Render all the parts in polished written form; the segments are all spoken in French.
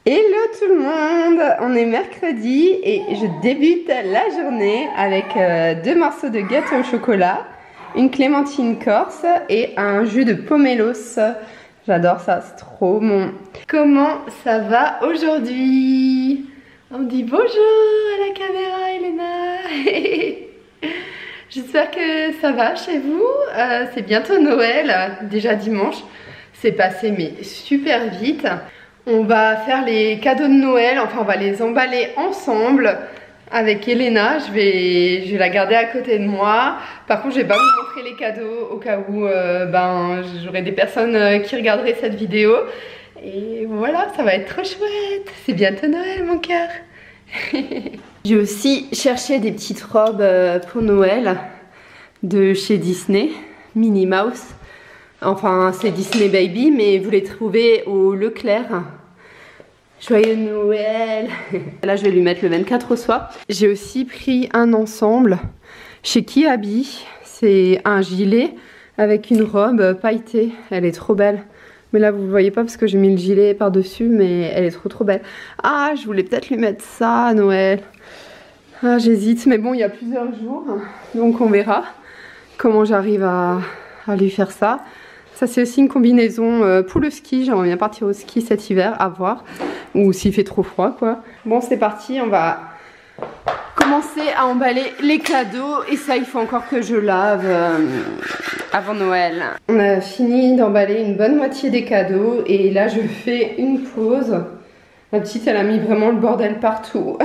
Hello tout le monde, on est mercredi et je débute la journée avec 2 morceaux de gâteau au chocolat, une clémentine corse et un jus de pomelos. J'adore ça, c'est trop bon. Comment ça va aujourd'hui? On me dit bonjour à la caméra, Elena. J'espère que ça va chez vous. C'est bientôt Noël, déjà dimanche. C'est passé mais super vite. On va faire les cadeaux de Noël, enfin on va les emballer ensemble avec Elena. Je vais la garder à côté de moi. Par contre je vais pas vous montrer les cadeaux au cas où j'aurai des personnes qui regarderaient cette vidéo. Et voilà, ça va être trop chouette. C'est bientôt Noël mon cœur. J'ai aussi cherché des petites robes pour Noël de chez Disney, Minnie Mouse. Enfin, c'est Disney Baby, mais vous les trouvez au Leclerc. Joyeux Noël. Là, je vais lui mettre le 24 au soir. J'ai aussi pris un ensemble chez Kiabi. C'est un gilet avec une robe pailletée. Elle est trop belle. Mais là, vous ne voyez pas parce que j'ai mis le gilet par-dessus, mais elle est trop belle. Ah, je voulais peut-être lui mettre ça à Noël. Ah, j'hésite, mais bon, il y a plusieurs jours. Donc, on verra comment j'arrive à lui faire ça. Ça c'est aussi une combinaison pour le ski, j'aimerais bien partir au ski cet hiver, à voir. Ou s'il fait trop froid quoi. Bon c'est parti, on va commencer à emballer les cadeaux. Et ça il faut encore que je lave avant Noël. On a fini d'emballer une bonne moitié des cadeaux. Et là je fais une pause. Ma petite elle a mis vraiment le bordel partout.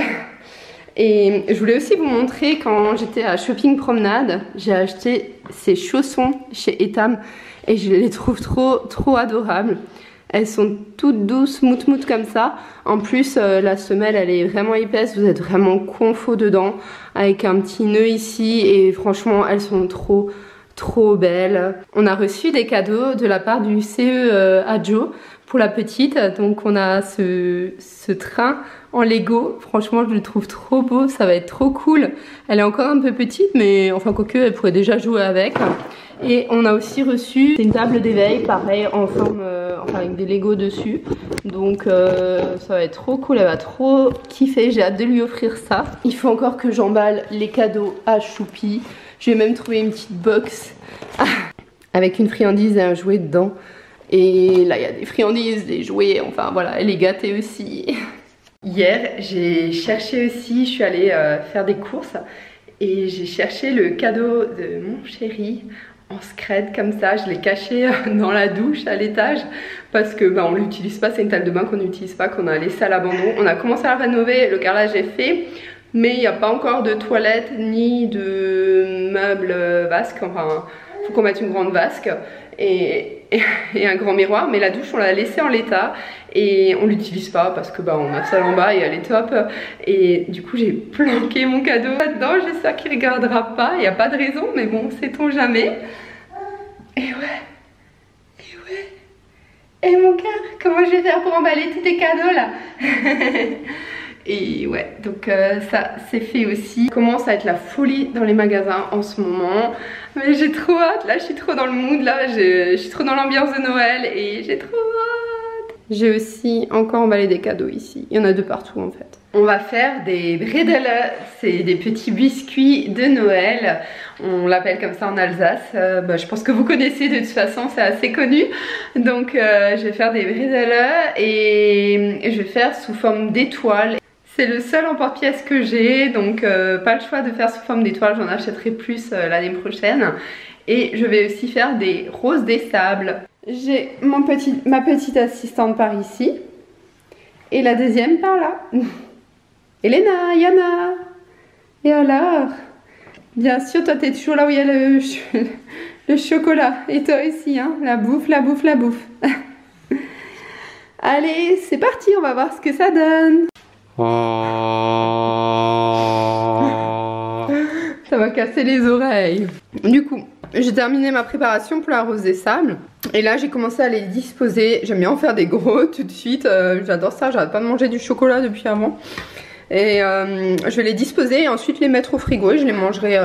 Et je voulais aussi vous montrer quand j'étais à Shopping Promenade, j'ai acheté ces chaussons chez Etam et je les trouve trop adorables. Elles sont toutes douces, mout comme ça. En plus la semelle elle est vraiment épaisse, vous êtes vraiment confort dedans avec un petit nœud ici et franchement elles sont trop belles. On a reçu des cadeaux de la part du CE Adjo pour la petite, donc on a ce train en Lego, franchement je le trouve trop beau, ça va être trop cool. Elle est encore un peu petite mais enfin quoique elle pourrait déjà jouer avec. Et on a aussi reçu une table d'éveil pareil en forme, enfin avec des Lego dessus. Donc ça va être trop cool, elle va trop kiffer, j'ai hâte de lui offrir ça. Il faut encore que j'emballe les cadeaux à Choupi. J'ai même trouvé une petite box avec une friandise et un jouet dedans. Et là il y a des friandises, des jouets, enfin voilà, elle est gâtée aussi. Hier j'ai cherché aussi, je suis allée faire des courses et j'ai cherché le cadeau de mon chéri en scred comme ça, je l'ai caché dans la douche à l'étage parce que on l'utilise pas, c'est une table de bain qu'on n'utilise pas, qu'on a laissé à l'abandon. On a commencé à la rénover, le carrelage est fait mais il n'y a pas encore de toilette ni de meubles vasques, enfin faut qu'on mette une grande vasque et un grand miroir, mais la douche on l'a laissée en l'état et on l'utilise pas parce que on a ça en bas et elle est top. Et du coup j'ai planqué mon cadeau là-dedans, j'espère qu'il regardera pas, il n'y a pas de raison mais bon sait-on jamais. Et et mon cœur, comment je vais faire pour emballer tous tes cadeaux là? Et ouais, donc ça c'est fait aussi. Il commence à être la folie dans les magasins en ce moment. Mais j'ai trop hâte, là je suis trop dans le mood, là je suis trop dans l'ambiance de Noël et j'ai trop hâte. J'ai aussi encore emballé des cadeaux ici, il y en a de partout en fait. On va faire des bredele, c'est des petits biscuits de Noël. On l'appelle comme ça en Alsace, je pense que vous connaissez de toute façon, c'est assez connu. Donc je vais faire des bredele et je vais faire sous forme d'étoile. C'est le seul emporte-pièce que j'ai, donc pas le choix de faire sous forme d'étoile, j'en achèterai plus l'année prochaine. Et je vais aussi faire des roses des sables. J'ai ma petite assistante par ici. Et la deuxième par là. Elena, Yana. Et alors? Bien sûr, toi t'es toujours là où il y a le chocolat. Et toi aussi, hein? La bouffe. Allez, c'est parti, on va voir ce que ça donne. Ça va casser les oreilles. Du coup, j'ai terminé ma préparation pour la rose des sables. Et là, j'ai commencé à les disposer. J'aime bien en faire des gros tout de suite. J'adore ça, j'arrête pas de manger du chocolat depuis avant. Et je vais les disposer et ensuite les mettre au frigo. Et je les mangerai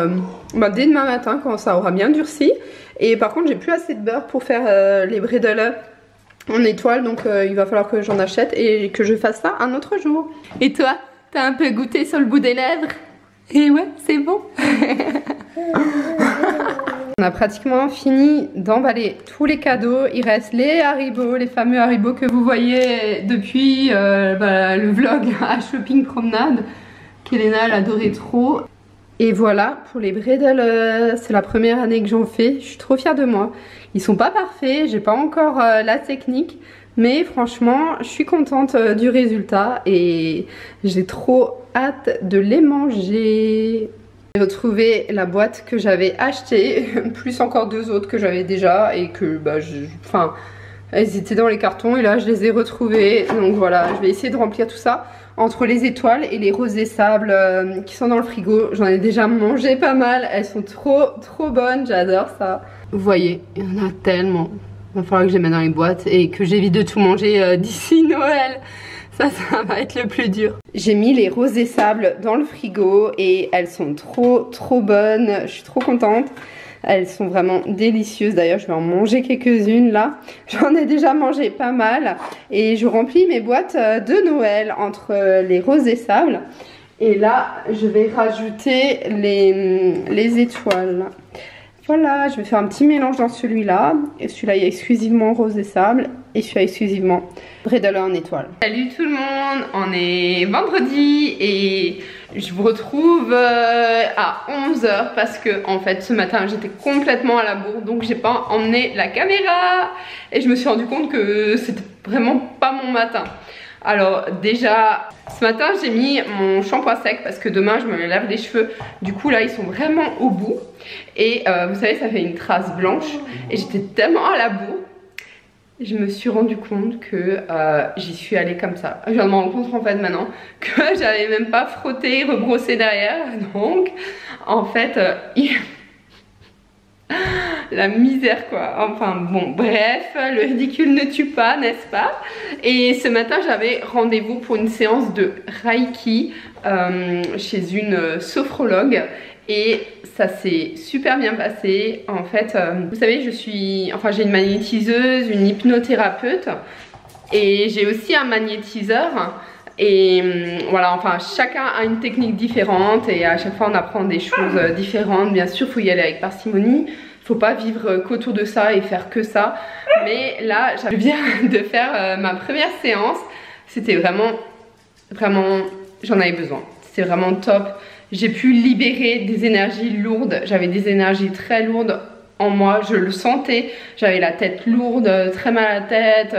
dès demain matin quand ça aura bien durci. Et par contre, j'ai plus assez de beurre pour faire les bredele en étoile, donc il va falloir que j'en achète et que je fasse ça un autre jour. Et toi, t'as un peu goûté sur le bout des lèvres? Et ouais, c'est bon. On a pratiquement fini d'emballer tous les cadeaux. Il reste les Haribo, les fameux Haribo que vous voyez depuis le vlog à Shopping Promenade, qu'Elena elle adorait trop. Et voilà, pour les bridles, c'est la première année que j'en fais. Je suis trop fière de moi. Ils sont pas parfaits, j'ai pas encore la technique, mais franchement, je suis contente du résultat et j'ai trop hâte de les manger. J'ai retrouvé la boîte que j'avais achetée, plus encore 2 autres que j'avais déjà et que elles étaient dans les cartons et là je les ai retrouvées. Donc voilà, je vais essayer de remplir tout ça entre les étoiles et les roses des sables qui sont dans le frigo. J'en ai déjà mangé pas mal, elles sont trop bonnes, j'adore ça. Vous voyez, il y en a tellement. Il va falloir que je les mette dans les boîtes et que j'évite de tout manger d'ici Noël. Ça va être le plus dur. J'ai mis les roses des sables dans le frigo et elles sont trop bonnes. Je suis trop contente. Elles sont vraiment délicieuses. D'ailleurs, je vais en manger quelques-unes là. J'en ai déjà mangé pas mal. Et je remplis mes boîtes de Noël entre les roses des sables. Et là, je vais rajouter les étoiles. Voilà, je vais faire un petit mélange dans celui-là. Et celui-là, il y a exclusivement rose des sables. Et celui-là, exclusivement bridle en étoile. Salut tout le monde, on est vendredi et je vous retrouve à 11 h parce que en fait ce matin j'étais complètement à la bourre, donc j'ai pas emmené la caméra. Et je me suis rendu compte que c'était vraiment pas mon matin. Alors déjà, ce matin j'ai mis mon shampoing sec parce que demain je me lave les cheveux. Du coup là ils sont vraiment au bout. Et vous savez, ça fait une trace blanche. Et j'étais tellement à la bourre, je me suis rendu compte que j'y suis allée comme ça. Je viens de me rendre compte en fait maintenant que j'avais même pas frotté, rebrossé derrière. Donc en fait, la misère quoi. Enfin bon, bref, le ridicule ne tue pas, n'est-ce pas? Et ce matin j'avais rendez-vous pour une séance de Reiki chez une sophrologue. Et ça s'est super bien passé. En fait, vous savez, j'ai une magnétiseuse, une hypnothérapeute et j'ai aussi un magnétiseur. Et voilà, enfin chacun a une technique différente et à chaque fois on apprend des choses différentes. Bien sûr, il faut y aller avec parcimonie. Faut pas vivre qu'autour de ça et faire que ça. Mais là, je viens de faire ma première séance. C'était vraiment, j'en avais besoin. C'était vraiment top. J'ai pu libérer des énergies lourdes. J'avais des énergies très lourdes en moi. Je le sentais. J'avais la tête lourde, très mal à la tête.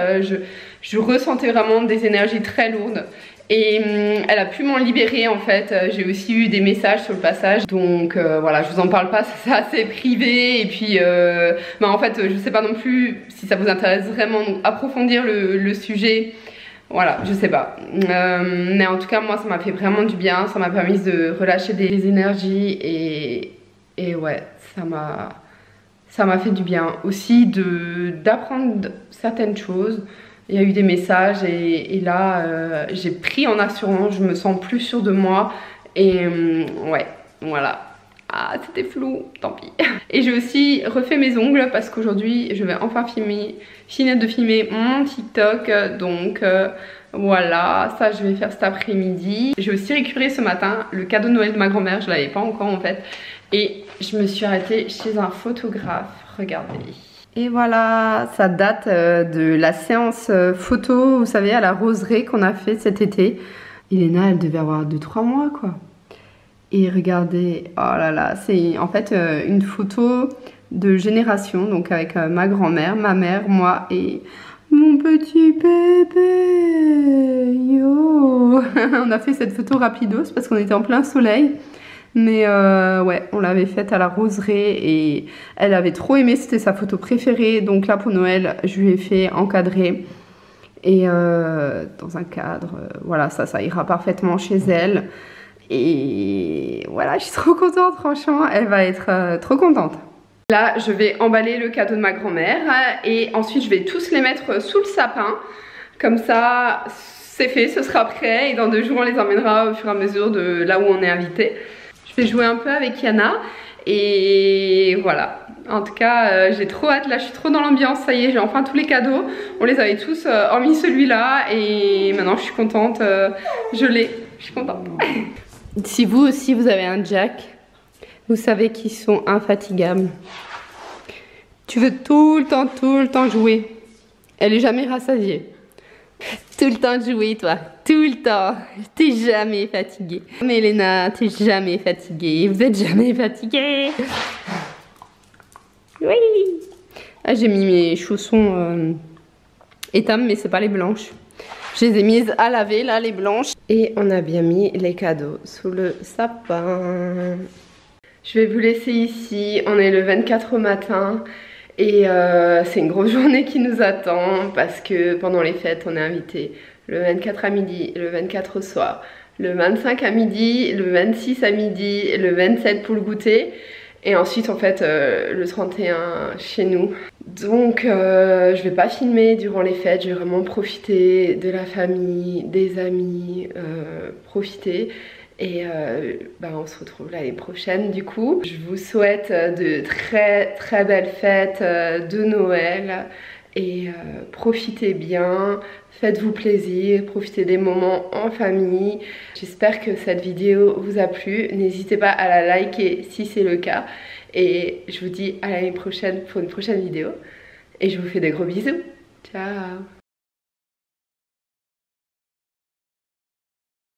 Je ressentais vraiment des énergies très lourdes. Et elle a pu m'en libérer en fait. J'ai aussi eu des messages sur le passage. Donc voilà, je vous en parle pas, c'est assez privé. Et puis en fait, je sais pas non plus si ça vous intéresse vraiment approfondir le sujet. Voilà, je sais pas. Mais en tout cas, moi, ça m'a fait vraiment du bien. Ça m'a permis de relâcher des énergies. Et ouais, ça m'a fait du bien. Aussi d'apprendre certaines choses. Il y a eu des messages et là, j'ai pris en assurance. Je me sens plus sûre de moi. Et ouais, voilà. Ah, c'était flou, tant pis. Et j'ai aussi refait mes ongles parce qu'aujourd'hui je vais enfin finir de filmer mon TikTok. Donc voilà, ça je vais faire cet après-midi. J'ai aussi récupéré ce matin le cadeau de Noël de ma grand-mère, je l'avais pas encore en fait. Et je me suis arrêtée chez un photographe, regardez. Et voilà, ça date de la séance photo, vous savez, à la roseraie qu'on a fait cet été. Elena, elle devait avoir 2-3 mois quoi. Et regardez, oh là là, c'est en fait une photo de génération, donc avec ma grand-mère, ma mère, moi et mon petit bébé. Yo. On a fait cette photo rapidos parce qu'on était en plein soleil. Mais ouais, on l'avait faite à la roseraie et elle avait trop aimé, c'était sa photo préférée. Donc là pour Noël, je lui ai fait encadrer. Et dans un cadre, voilà, ça ira parfaitement chez elle. Et voilà, je suis trop contente, franchement, elle va être trop contente. Là, je vais emballer le cadeau de ma grand-mère et ensuite je vais tous les mettre sous le sapin. Comme ça, c'est fait, ce sera prêt et dans 2 jours on les emmènera au fur et à mesure de là où on est invité. Je vais jouer un peu avec Yana et voilà. En tout cas, j'ai trop hâte, là je suis trop dans l'ambiance, ça y est, j'ai enfin tous les cadeaux. On les avait tous, hormis celui-là, et maintenant je suis contente, je l'ai, je suis contente. Si vous aussi vous avez un Jack, vous savez qu'ils sont infatigables. Tu veux tout le temps jouer. Elle est jamais rassasiée. Tout le temps jouer, toi. Tout le temps. T'es jamais fatiguée. Mais Elena, t'es jamais fatiguée. Vous êtes jamais fatiguée. Oui. Ah, j'ai mis mes chaussons étames, mais c'est pas les blanches. Je les ai mises à laver, là, les blanches. Et on a bien mis les cadeaux sous le sapin. Je vais vous laisser ici. On est le 24 au matin. Et c'est une grosse journée qui nous attend parce que pendant les fêtes, on est invité le 24 à midi, le 24 au soir, le 25 à midi, le 26 à midi, le 27 pour le goûter. Et ensuite, en fait, le 31 chez nous. Donc, je vais pas filmer durant les fêtes. Je vais vraiment profiter de la famille, des amis, profiter. Et on se retrouve l'année prochaine du coup. Je vous souhaite de très belles fêtes de Noël et profitez bien, faites-vous plaisir, profitez des moments en famille. J'espère que cette vidéo vous a plu, n'hésitez pas à la liker si c'est le cas et je vous dis à l'année prochaine pour une prochaine vidéo et je vous fais des gros bisous. Ciao.